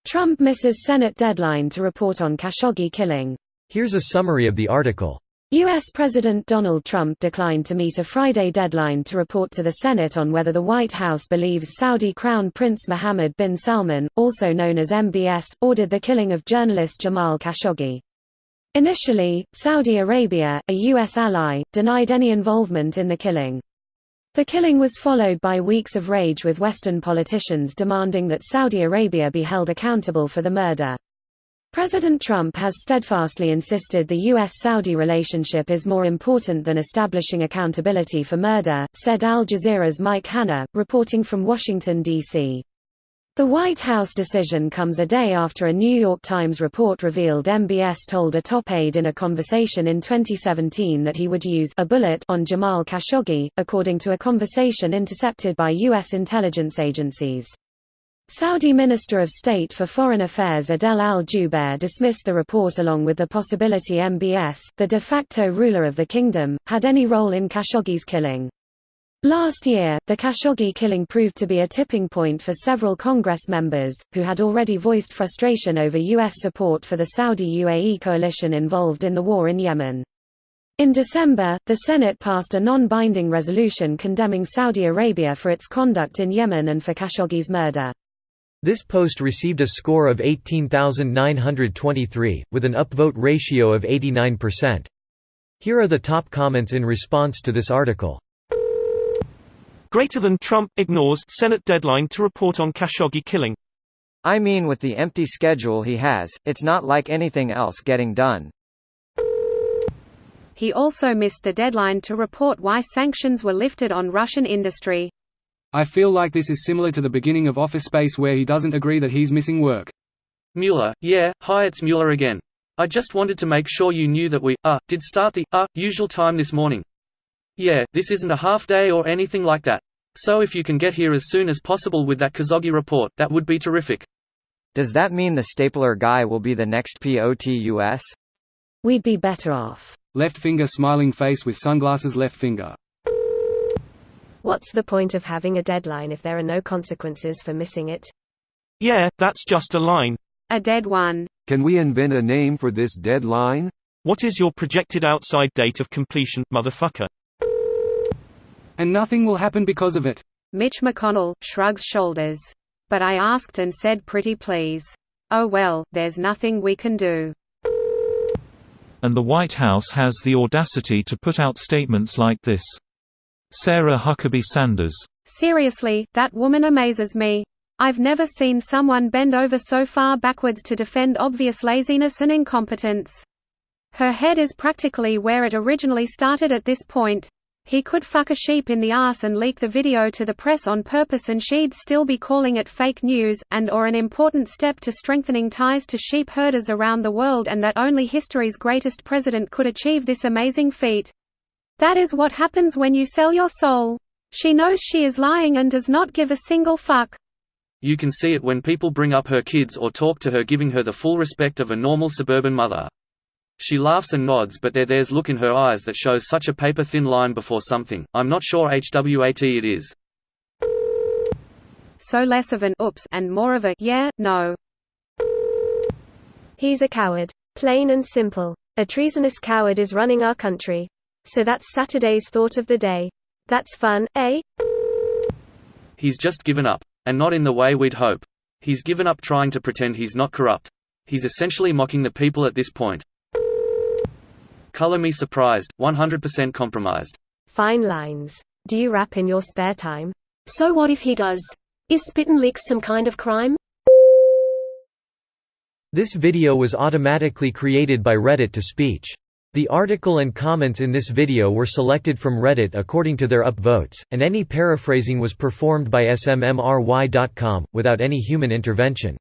Trump misses Senate deadline to report on Khashoggi killing. Here's a summary of the article. U.S. President Donald Trump declined to meet a Friday deadline to report to the Senate on whether the White House believes Saudi Crown Prince Mohammed bin Salman, also known as MBS, ordered the killing of journalist Jamal Khashoggi. Initially, Saudi Arabia, a U.S. ally, denied any involvement in the killing. The killing was followed by weeks of rage with Western politicians demanding that Saudi Arabia be held accountable for the murder. President Trump has steadfastly insisted the U.S.-Saudi relationship is more important than establishing accountability for murder, said Al Jazeera's Mike Hanna, reporting from Washington, D.C. The White House decision comes a day after a New York Times report revealed MBS told a top aide in a conversation in 2017 that he would use a bullet on Jamal Khashoggi, according to a conversation intercepted by U.S. intelligence agencies. Saudi Minister of State for Foreign Affairs Adel al-Jubeir dismissed the report along with the possibility MBS, the de facto ruler of the kingdom, had any role in Khashoggi's killing. Last year, the Khashoggi killing proved to be a tipping point for several Congress members, who had already voiced frustration over U.S. support for the Saudi-UAE coalition involved in the war in Yemen. In December, the Senate passed a non-binding resolution condemning Saudi Arabia for its conduct in Yemen and for Khashoggi's murder. This post received a score of 18,923, with an upvote ratio of 89%. Here are the top comments in response to this article. Greater than Trump ignores Senate deadline to report on Khashoggi killing. I mean, with the empty schedule he has, it's not like anything else getting done. He also missed the deadline to report why sanctions were lifted on Russian industry. I feel like this is similar to the beginning of Office Space where he doesn't agree that he's missing work. Mueller, yeah, hi, it's Mueller again. I just wanted to make sure you knew that we did start the usual time this morning. Yeah, this isn't a half day or anything like that. So if you can get here as soon as possible with that Khashoggi report, that would be terrific. Does that mean the stapler guy will be the next POTUS? We'd be better off. Left finger smiling face with sunglasses left finger. What's the point of having a deadline if there are no consequences for missing it? Yeah, that's just a line. A dead one. Can we invent a name for this deadline? What is your projected outside date of completion, motherfucker? And nothing will happen because of it. Mitch McConnell shrugs shoulders. But I asked and said pretty please. Oh well, there's nothing we can do. And the White House has the audacity to put out statements like this. Sarah Huckabee Sanders. Seriously, that woman amazes me. I've never seen someone bend over so far backwards to defend obvious laziness and incompetence. Her head is practically where it originally started at this point. He could fuck a sheep in the ass and leak the video to the press on purpose and she'd still be calling it fake news, or an important step to strengthening ties to sheep herders around the world, and that only history's greatest president could achieve this amazing feat. That is what happens when you sell your soul. She knows she is lying and does not give a single fuck. You can see it when people bring up her kids or talk to her, giving her the full respect of a normal suburban mother. She laughs and nods, but there's look in her eyes that shows such a paper-thin line before something. I'm not sure HWAT it is. So less of an oops and more of a yeah, no. He's a coward. Plain and simple. A treasonous coward is running our country. So that's Saturday's thought of the day. That's fun, eh? He's just given up. And not in the way we'd hope. He's given up trying to pretend he's not corrupt. He's essentially mocking the people at this point. Color me surprised, 100% compromised. Fine lines. Do you rap in your spare time? So what if he does? Is spit and licks some kind of crime? This video was automatically created by Reddit to speech. The article and comments in this video were selected from Reddit according to their upvotes, and any paraphrasing was performed by smmry.com, without any human intervention.